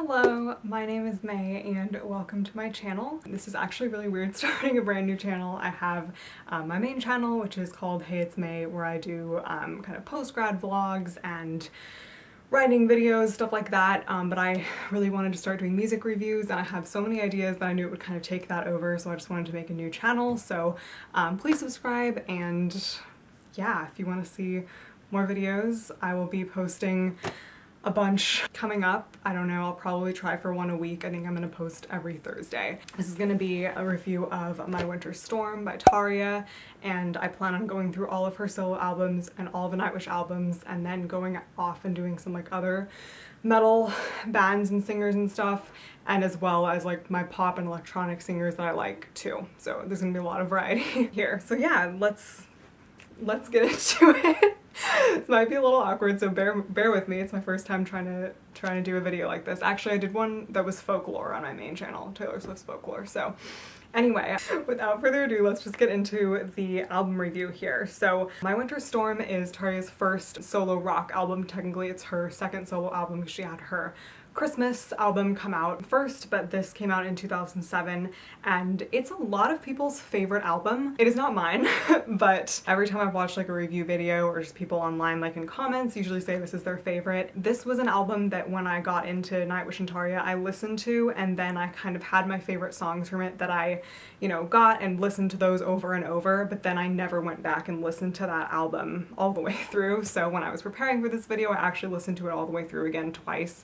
Hello, my name is May and welcome to my channel. This is actually really weird starting a brand new channel. I have my main channel, which is called Hey It's May, where I do kind of post-grad vlogs and writing videos, stuff like that, but I really wanted to start doing music reviews and I have so many ideas that I knew it would kind of take that over, so I just wanted to make a new channel. So please subscribe, and yeah, if you want to see more videos, I will be posting a bunch coming up. I don't know, I'll probably try for one a week. I think I'm gonna post every Thursday. This is gonna be a review of My Winter Storm by Tarja, and I plan on going through all of her solo albums and all the Nightwish albums, and then going off and doing some like other metal bands and singers and stuff, and as well as like my pop and electronic singers that I like too. So there's gonna be a lot of variety here. So yeah, let's get into it. This might be a little awkward, so bear with me. It's my first time trying to do a video like this. Actually, I did one that was folklore on my main channel, Taylor Swift's folklore. So anyway, without further ado, let's just get into the album review here. So My Winter Storm is Tarja's first solo rock album. Technically, it's her second solo album because she had her Christmas album come out first, but this came out in 2007, and it's a lot of people's favorite album. It is not mine, but every time I've watched like a review video or just people online like in comments usually say this is their favorite. This was an album that when I got into Nightwish and Tarja, I listened to, and then I kind of had my favorite songs from it that I, you know, got and listened to those over and over, but then I never went back and listened to that album all the way through. So when I was preparing for this video, I actually listened to it all the way through again twice.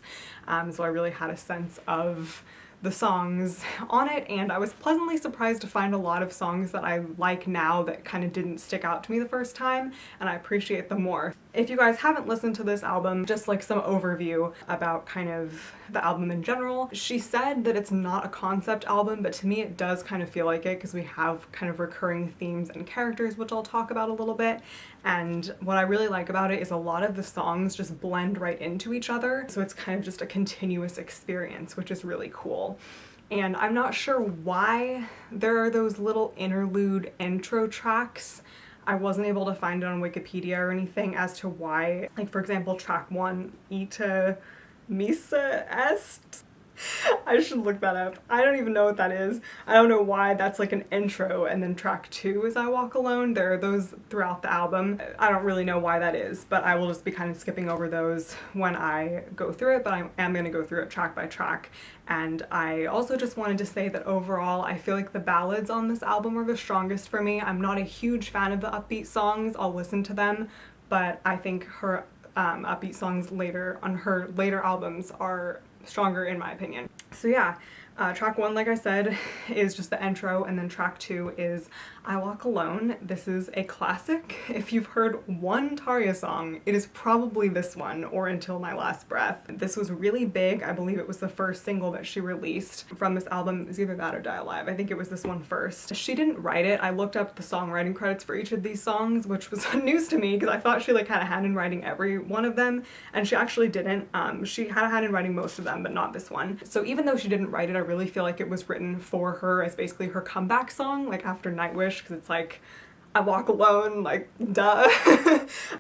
So I really had a sense of the songs on it, and I was pleasantly surprised to find a lot of songs that I like now that kind of didn't stick out to me the first time, and I appreciate them more. If you guys haven't listened to this album, just like some overview about kind of the album in general. She said that it's not a concept album, but to me it does kind of feel like it because we have kind of recurring themes and characters, which I'll talk about a little bit. And what I really like about it is a lot of the songs just blend right into each other, so it's kind of just a continuous experience, which is really cool. And I'm not sure why there are those little interlude intro tracks. I wasn't able to find it on Wikipedia or anything as to why. Like, for example, track 1, Ita Misa Est. I should look that up. I don't even know what that is. I don't know why that's like an intro, and then track 2 is I Walk Alone. There are those throughout the album. I don't really know why that is, but I will just be kind of skipping over those when I go through it, but I am going to go through it track by track. And I also just wanted to say that overall I feel like the ballads on this album are the strongest for me. I'm not a huge fan of the upbeat songs. I'll listen to them, but I think her upbeat songs later on her later albums are stronger in my opinion. So yeah, track 1, like I said, is just the intro, and then track 2 is I Walk Alone. This is a classic. If you've heard one Tarja song, it is probably this one or Until My Last Breath. This was really big. I believe it was the first single that she released from this album. It was either that or Die Alive. I think it was this one first. She didn't write it. I looked up the songwriting credits for each of these songs, which was news to me because I thought she like had a hand in writing every one of them, and she actually didn't. She had a hand in writing most of them, but not this one. So even though she didn't write it, I really feel like it was written for her as basically her comeback song, like after Nightwish, because it's like I Walk Alone, like duh.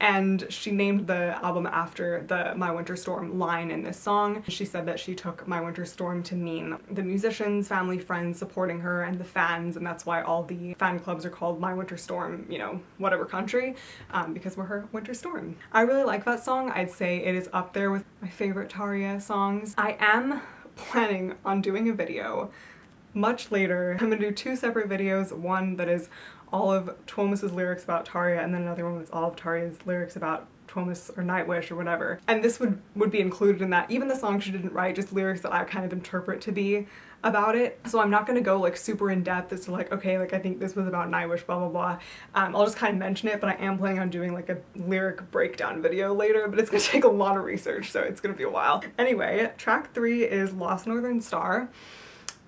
And she named the album after the My Winter Storm line in this song. She said that she took My Winter Storm to mean the musicians, family, friends supporting her, and the fans, and that's why all the fan clubs are called My Winter Storm, you know, whatever country, because we're her winter storm. I really like that song. I'd say it is up there with my favorite Tarja songs. I am planning on doing a video much later. I'm gonna do 2 separate videos, one that is all of Tuomas's lyrics about Tarja, and then another one that's all of Tarja's lyrics about Tuomas or Nightwish or whatever. And this would be included in that. Even the songs she didn't write, just lyrics that I kind of interpret to be about it. So I'm not gonna go like super in depth as to like, okay, like I think this was about Nightwish, blah blah blah. I'll just kind of mention it, but I am planning on doing like a lyric breakdown video later, but it's gonna take a lot of research, so it's gonna be a while. Anyway, track 3 is Lost Northern Star.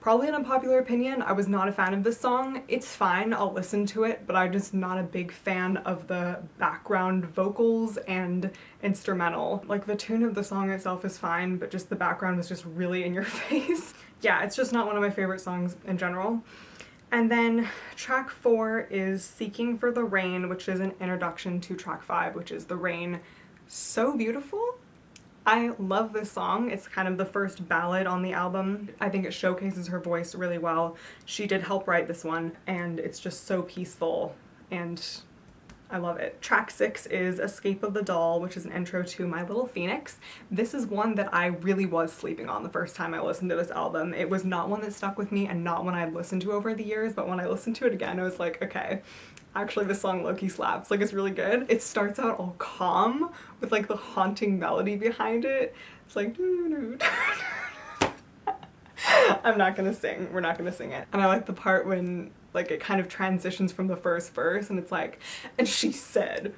Probably an unpopular opinion, I was not a fan of this song. It's fine, I'll listen to it, but I'm just not a big fan of the background vocals and instrumental. Like, the tune of the song itself is fine, but just the background was just really in your face. Yeah, it's just not one of my favorite songs in general. And then track 4 is Seeking for the Rain, which is an introduction to track 5, which is The Rain. So beautiful. I love this song. It's kind of the first ballad on the album. I think it showcases her voice really well. She did help write this one, and it's just so peaceful, and I love it. Track 6 is Escape of the Doll, which is an intro to My Little Phoenix. This is one that I really was sleeping on the first time I listened to this album. It was not one that stuck with me and not one I'd listened to over the years, but when I listened to it again, I was like, okay, actually this song low-key slaps. Like, it's really good. It starts out all calm with like the haunting melody behind it. It's like, doo-doo. I'm not gonna sing. We're not gonna sing it. And I like the part when like it kind of transitions from the first verse and it's like, and she said,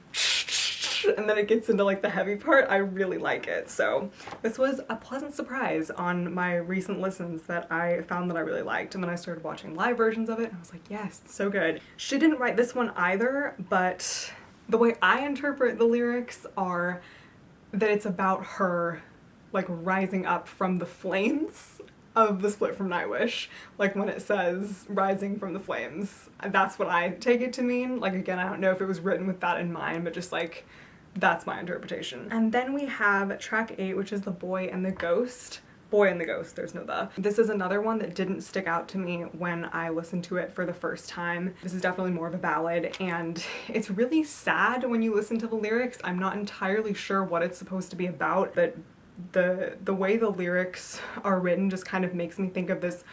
and then it gets into like the heavy part. I really like it. So this was a pleasant surprise on my recent listens that I found that I really liked. And then I started watching live versions of it and I was like, yes, it's so good. She didn't write this one either, but the way I interpret the lyrics are that it's about her like rising up from the flames of the split from Nightwish. Like when it says rising from the flames, that's what I take it to mean. Like, again, I don't know if it was written with that in mind, but just like that's my interpretation. And then we have track 8, which is The Boy and the Ghost. Boy and the Ghost, there's no the. This is another one that didn't stick out to me when I listened to it for the first time. This is definitely more of a ballad, and it's really sad when you listen to the lyrics. I'm not entirely sure what it's supposed to be about, but the way the lyrics are written just kind of makes me think of this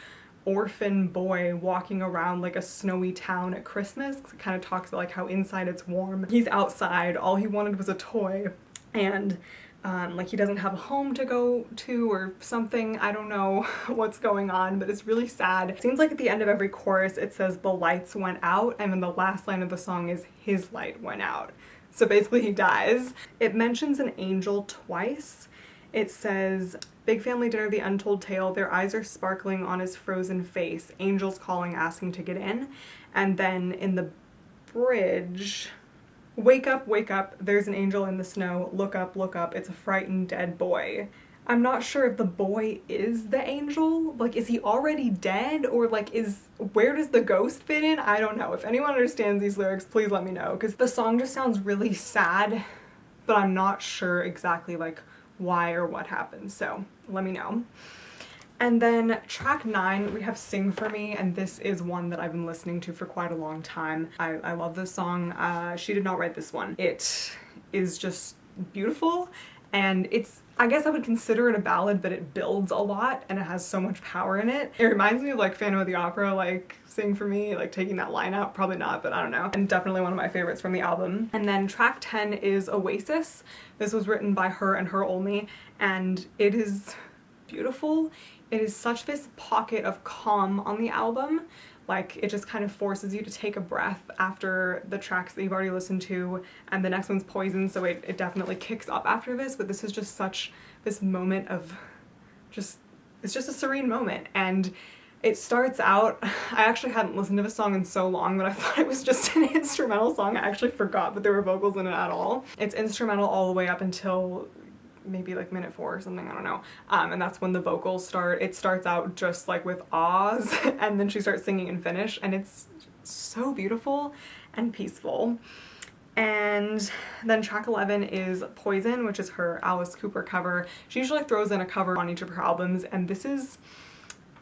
orphan boy walking around like a snowy town at Christmas. It kind of talks about like how inside it's warm. He's outside, all he wanted was a toy, and like he doesn't have a home to go to or something. I don't know what's going on, but it's really sad. It seems like at the end of every chorus it says the lights went out, and then the last line of the song is his light went out. So basically he dies. It mentions an angel twice. It says, big family dinner, the untold tale, their eyes are sparkling on his frozen face, angels calling, asking to get in. And then in the bridge, wake up, there's an angel in the snow, look up, it's a frightened dead boy. I'm not sure if the boy is the angel. Like, is he already dead? Or like, where does the ghost fit in? I don't know. If anyone understands these lyrics, please let me know, because the song just sounds really sad, but I'm not sure exactly like why or what happened, so let me know. And then track 9, we have Sing For Me, and this is one that I've been listening to for quite a long time. I love this song. She did not write this one. It is just beautiful, and I guess I would consider it a ballad, but it builds a lot and it has so much power in it. It reminds me of like Phantom of the Opera, like Sing For Me, like taking that line out. Probably not, but I don't know. And definitely one of my favorites from the album. And then track 10 is Oasis. This was written by her and her only, and it is beautiful. It is such this pocket of calm on the album. Like, it just kind of forces you to take a breath after the tracks that you've already listened to, and the next one's Poison, so it definitely kicks up after this, but this is just such this moment of it's just a serene moment. And it starts out, I actually hadn't listened to this song in so long that I thought it was just an instrumental song. I actually forgot that there were vocals in it at all. It's instrumental all the way up until maybe like minute 4 or something, I don't know. And that's when the vocals start. It starts out just like with ahs, and then she starts singing and finish, and it's so beautiful and peaceful. And then track 11 is Poison, which is her Alice Cooper cover. She usually throws in a cover on each of her albums, and this is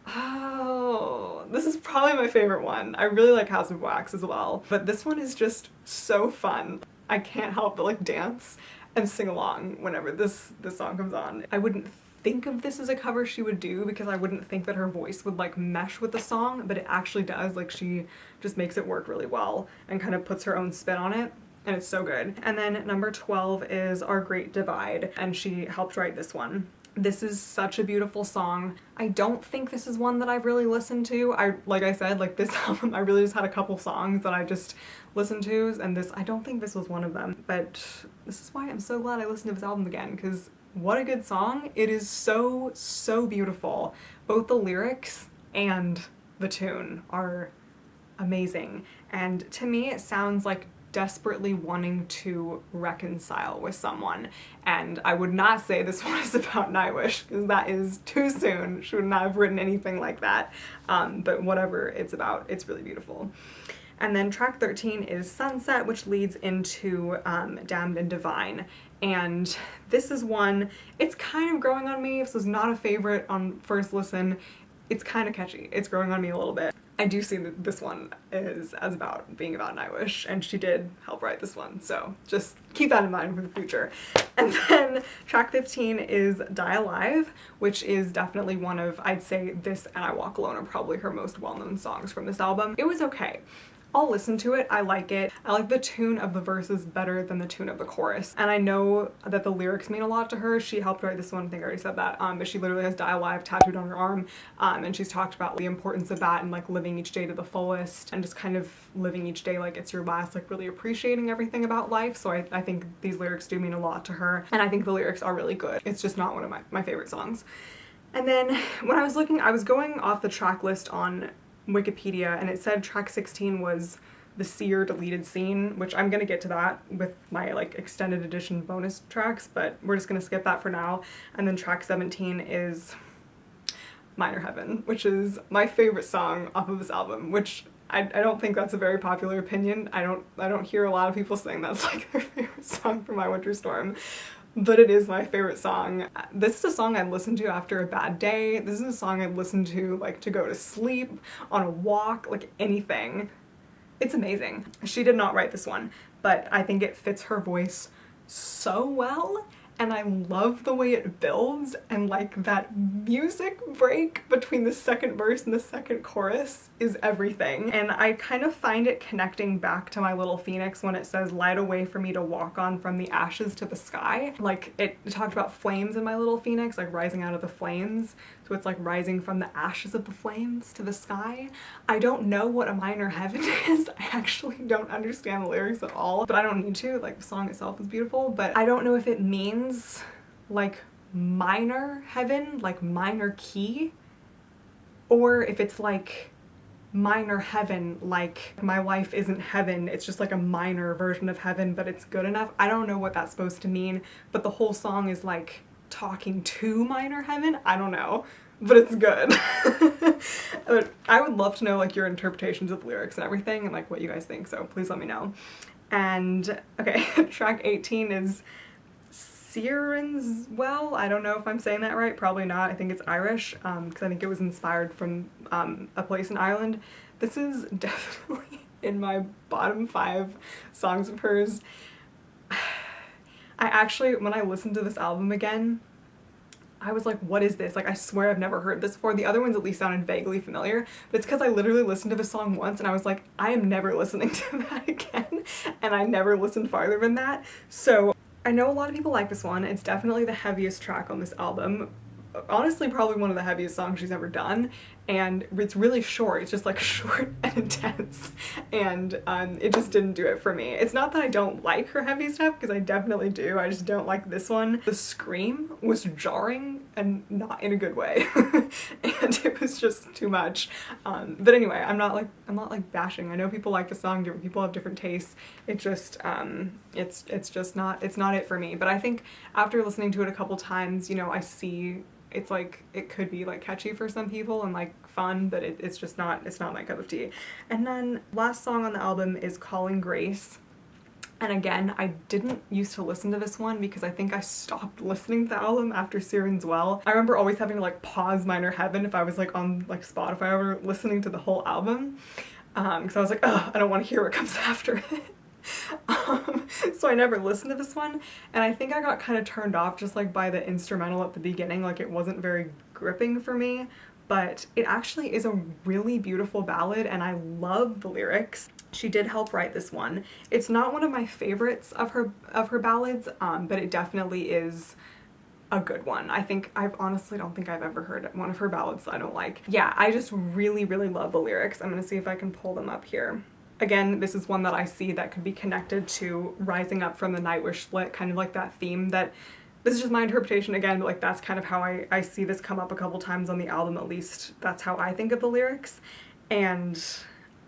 probably my favorite one. I really like House of Wax as well, but this one is just so fun. I can't help but like dance and sing along whenever this song comes on. I wouldn't think of this as a cover she would do because I wouldn't think that her voice would like mesh with the song, but it actually does. Like, she just makes it work really well and kind of puts her own spin on it, and it's so good. And then number 12 is Our Great Divide, and she helped write this one. This is such a beautiful song. I don't think this is one that I've really listened to. Like I said, like this album, I really just had a couple songs that I just listened to, and I don't think this was one of them. But this is why I'm so glad I listened to this album again, because what a good song. It is so, so beautiful. Both the lyrics and the tune are amazing. And to me, it sounds like desperately wanting to reconcile with someone. And I would not say this one is about Nightwish, because that is too soon. She would not have written anything like that. But whatever it's about, it's really beautiful. And then track 13 is Sunset, which leads into Damned and Divine. And this is one, it's kind of growing on me. This was not a favorite on first listen. It's kind of catchy. It's growing on me a little bit. I do see that this one is as about being about Nightwish, and she did help write this one, so just keep that in mind for the future. And then track 15 is Die Alive, which is definitely one of, I'd say this and I Walk Alone are probably her most well-known songs from this album. It was okay. I'll listen to it, I like it. I like the tune of the verses better than the tune of the chorus. And I know that the lyrics mean a lot to her. She helped write this one, I think I already said that, but she literally has Die Alive tattooed on her arm, and she's talked about the importance of that and like living each day to the fullest and just kind of living each day like it's your last, like really appreciating everything about life. So I think these lyrics do mean a lot to her, and I think the lyrics are really good. It's just not one of my favorite songs. And then when I was looking, I was going off the track list on Wikipedia, and it said track 16 was the Seer deleted scene, which I'm gonna get to that with my like extended edition bonus tracks, but we're just gonna skip that for now. And then track 17 is Minor Heaven, which is my favorite song off of this album, which I don't think that's a very popular opinion. I don't hear a lot of people saying that's like their favorite song from My Winter Storm, but it is my favorite song. This is a song I'd listen to after a bad day. This is a song I'd listen to like to go to sleep, on a walk, like anything. It's amazing. She did not write this one, but I think it fits her voice so well, and I love the way it builds, and like that music break between the second verse and the second chorus is everything. And I kind of find it connecting back to My Little Phoenix when it says light a way for me to walk on from the ashes to the sky. Like it talked about flames in My Little Phoenix, like rising out of the flames. So it's like rising from the ashes of the flames to the sky. I don't know what a minor heaven is. I actually don't understand the lyrics at all, but I don't need to. Like the song itself is beautiful, but I don't know if it means like minor heaven, like minor key, or if it's like minor heaven, like my life isn't heaven, it's just like a minor version of heaven, but it's good enough. I don't know what that's supposed to mean, but the whole song is like talking to minor heaven. I don't know, but it's good. I would love to know like your interpretations of lyrics and everything and like what you guys think, so please let me know. And okay, track 18 is Sirens. Well, I don't know if I'm saying that right, probably not. I think it's Irish, because I think it was inspired from a place in Ireland. This is definitely in my bottom 5 songs of hers. I actually, when I listened to this album again, I was like, what is this? Like, I swear I've never heard this before. The other ones at least sounded vaguely familiar, but it's because I literally listened to the song once and I was like, I am never listening to that again, and I never listened farther than that. So I know a lot of people like this one. It's definitely the heaviest track on this album. Honestly, probably one of the heaviest songs she's ever done, and it's really short. It's just like short and intense, and it just didn't do it for me. It's not that I don't like her heavy stuff, because I definitely do. I just don't like this one. The scream was jarring and not in a good way, and it was just too much. But anyway, I'm not like bashing. I know people like the song. Different people have different tastes. It just it's just not it for me. But I think after listening to it a couple times, you know, I see it's like it could be like catchy for some people and like fun, but it's just not, it's not my cup of tea. And then last song on the album is Calling Grace. And again, I didn't used to listen to this one because I think I stopped listening to the album after Sirens. Well, I remember always having to like pause Minor Heaven if I was like on like Spotify or listening to the whole album, because I was like, oh, I don't want to hear what comes after it. So I never listened to this one, and I think I got kind of turned off just like by the instrumental at the beginning. Like it wasn't very gripping for me, but it actually is a really beautiful ballad and I love the lyrics. She did help write this one. It's not one of my favorites of her ballads, but it definitely is a good one. I honestly don't think I've ever heard one of her ballads that I don't like. Yeah, I just really, really love the lyrics. I'm gonna see if I can pull them up here. Again, this is one that I see that could be connected to Rising Up from the Nightwish split, kind of like that theme that, this is just my interpretation again, but like that's kind of how I see this come up a couple times on the album, at least that's how I think of the lyrics. And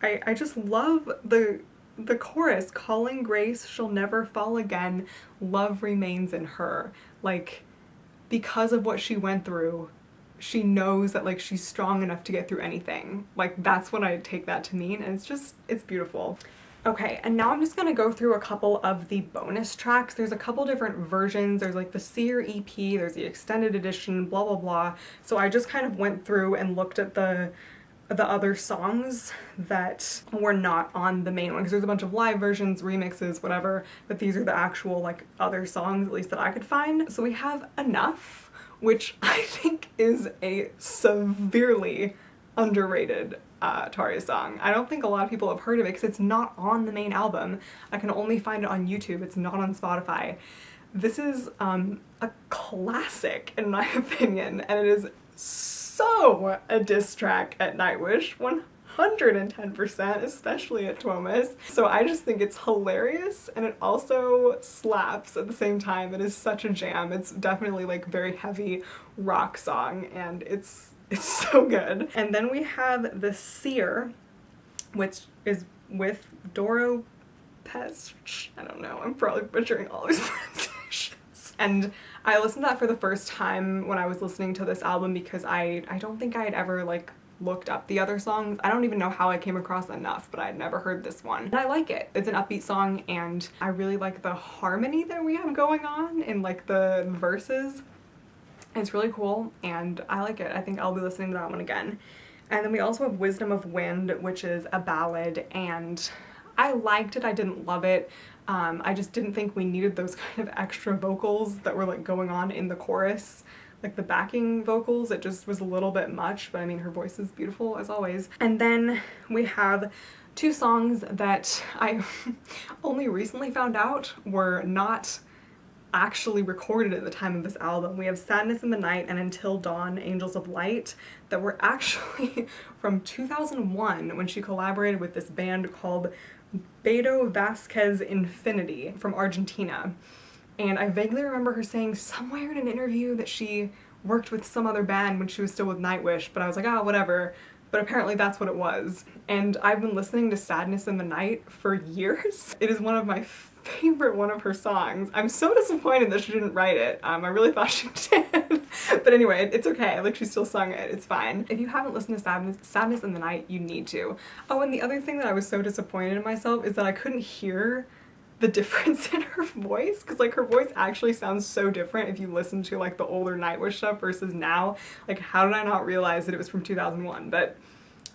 I just love the chorus, calling grace, she'll never fall again, love remains in her. Like, because of what she went through, she knows that like she's strong enough to get through anything. Like that's what I take that to mean, and it's beautiful. Okay, and now I'm just gonna go through a couple of the bonus tracks. There's a couple different versions. There's like the Seer EP, there's the extended edition, blah, blah, blah. So I just kind of went through and looked at the other songs that were not on the main one, because there's a bunch of live versions, remixes, whatever, but these are the actual like other songs, at least that I could find. So we have Enough, which I think is a severely underrated Tarja song. I don't think a lot of people have heard of it because it's not on the main album. I can only find it on YouTube. It's not on Spotify. This is a classic in my opinion, and it is so a diss track at Nightwish, 110%, especially at Tuomas. So I just think it's hilarious, and it also slaps at the same time. It is such a jam. It's definitely like very heavy rock song, and it's so good. And then we have the Seer, which is with Doro Pez. I don't know, I'm probably butchering all these pronunciations. And I listened to that for the first time when I was listening to this album because I don't think I had ever like looked up the other songs. I don't even know how I came across Enough, but I had never heard this one. And I like it. It's an upbeat song, and I really like the harmony that we have going on in like the verses. It's really cool, and I like it. I think I'll be listening to that one again. And then we also have Wisdom of Wind, which is a ballad, and I liked it. I didn't love it. I just didn't think we needed those kind of extra vocals that were like going on in the chorus, like the backing vocals. It just was a little bit much, but I mean, her voice is beautiful as always. And then we have two songs that I only recently found out were not actually recorded at the time of this album. We have Sadness in the Night and Until Dawn, Angels of Light, that were actually from 2001 when she collaborated with this band called Beto Vasquez Infinity from Argentina. And I vaguely remember her saying somewhere in an interview that she worked with some other band when she was still with Nightwish, but I was like, oh, whatever. But apparently that's what it was. And I've been listening to Sadness in the Night for years. It is one of my favorite one of her songs. I'm so disappointed that she didn't write it. I really thought she did. But anyway, it's okay. Like, she still sung it. It's fine. If you haven't listened to Sadness in the Night, you need to. Oh, and the other thing that I was so disappointed in myself is that I couldn't hear the difference in her voice, because like her voice actually sounds so different if you listen to like the older Nightwish stuff versus now. Like, how did I not realize that it was from 2001? But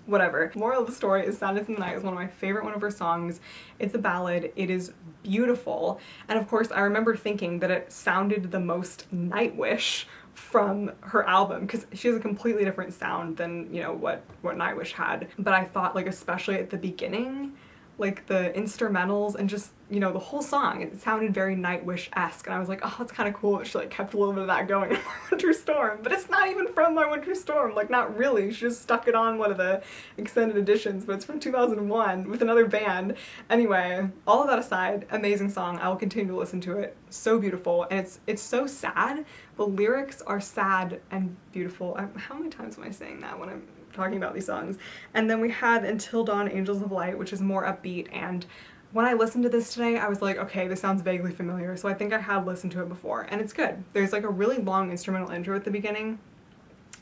whatever. Moral of the story is Sadness in the Night is one of my favorite one of her songs. It's a ballad. It is beautiful. And of course, I remember thinking that it sounded the most Nightwish from her album, because she has a completely different sound than, you know, what Nightwish had. But I thought, like, especially at the beginning, like the instrumentals and just, you know, the whole song, it sounded very Nightwish-esque, and I was like, oh, it's kind of cool that she like kept a little bit of that going in My Winter Storm, but it's not even from My Winter Storm, like not really. She just stuck it on one of the extended editions, but it's from 2001 with another band. Anyway, all of that aside, amazing song. I will continue to listen to it. So beautiful, and it's so sad. The lyrics are sad and beautiful. How many times am I saying that when I'm talking about these songs? And then we have Until Dawn, Angels of Light, which is more upbeat, and when I listened to this today, I was like, okay, this sounds vaguely familiar, so I think I had listened to it before, and it's good. There's like a really long instrumental intro at the beginning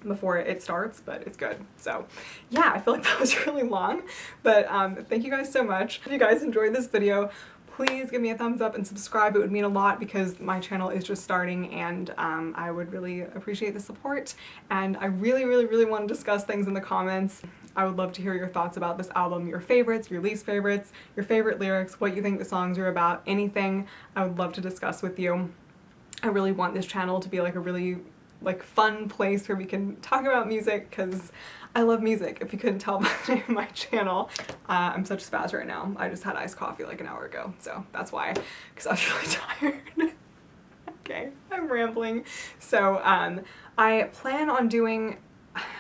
before it starts, but it's good. So yeah, I feel like that was really long, but thank you guys so much. If you guys enjoyed this video, please give me a thumbs up and subscribe. It would mean a lot because my channel is just starting, and I would really appreciate the support. And I really want to discuss things in the comments. I would love to hear your thoughts about this album, your favorites, your least favorites, your favorite lyrics, what you think the songs are about, anything I would love to discuss with you. I really want this channel to be like a really fun place where we can talk about music, because I love music, if you couldn't tell by the name of my channel. I'm such a spaz right now. I just had iced coffee like an hour ago, so that's why, because I was really tired. Okay, I'm rambling. So I plan on doing,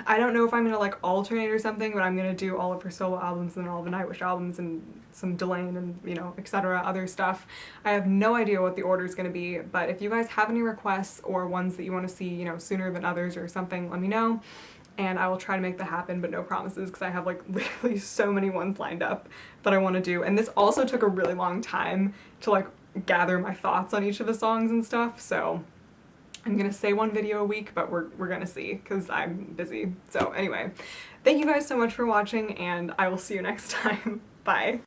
I don't know if I'm gonna like alternate or something, but I'm gonna do all of her solo albums and then all of the Nightwish albums and some Delane and, you know, etc., other stuff. I have no idea what the order is gonna be, but if you guys have any requests or ones that you want to see, you know, sooner than others or something, let me know, and I will try to make that happen, but no promises, because I have like literally so many ones lined up that I want to do. And this also took a really long time to like gather my thoughts on each of the songs and stuff, so I'm gonna say one video a week, but we're gonna see, because I'm busy. So anyway, thank you guys so much for watching, and I will see you next time. Bye.